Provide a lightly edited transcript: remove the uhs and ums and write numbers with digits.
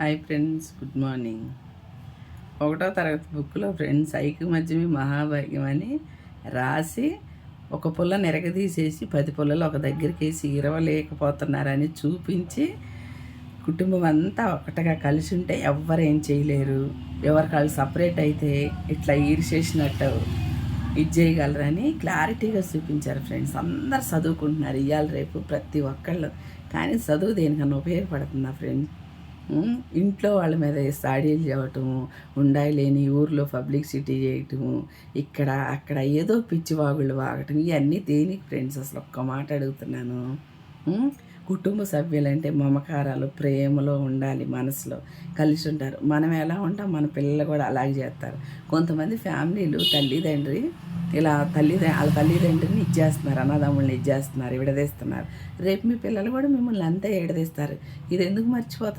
Hi friends, good morning. 1వ తరగతి బుక్లో ఫ్రెండ్స్ ఐకమత్యమే మహాభాగ్యం అని రాసి ఒక పుల్ల నిరగదీసేసి 10 పుల్లలు ఒక దగ్గరికి వేసి ఇరవలేకపోతున్నారని చూపించి కుటుంబం అంతా ఒకటిగా కలిసి ఉంటే ఎవ్వరేం చేయలేరు, ఎవరికి వాళ్ళు సపరేట్ అయితే ఇట్లా ఈర్చేసినట్టు ఇది చేయగలరని క్లారిటీగా చూపించారు ఫ్రెండ్స్. అందరు చదువుకుంటున్నారు ఇవాళ రేపు ప్రతి ఒక్కళ్ళు. కానీ చదువు దేనికన్నా ఉపయోగపడుతుందా ఫ్రెండ్స్? ఇంట్లో వాళ్ళ మీద సాడీలు చెప్పటము, ఉండాయి లేని ఊర్లో పబ్లిసిటీ చేయటము, ఇక్కడ అక్కడ ఏదో పిచ్చివాగుళ్ళు వాగటం, ఇవన్నీ దేనికి ఫ్రెండ్స్? అసలు ఒక్క మాట అడుగుతున్నాను. కుటుంబ సభ్యులంటే మమకారాలు ప్రేమలో ఉండాలి, మనసులో కలిసి ఉంటారు. మనం ఎలా ఉంటాం మన పిల్లలు కూడా అలాగే చేస్తారు. కొంతమంది ఫ్యామిలీలు తల్లిదండ్రి ఇలా వాళ్ళ తల్లిదండ్రిని ఇచ్చేస్తున్నారు, అన్నదమ్ముల్ని ఇచ్చేస్తున్నారు, విడదీస్తున్నారు. రేపు మీ పిల్లలు కూడా మిమ్మల్ని అంతే విడదీస్తారు. ఇది ఎందుకు మర్చిపోతారు?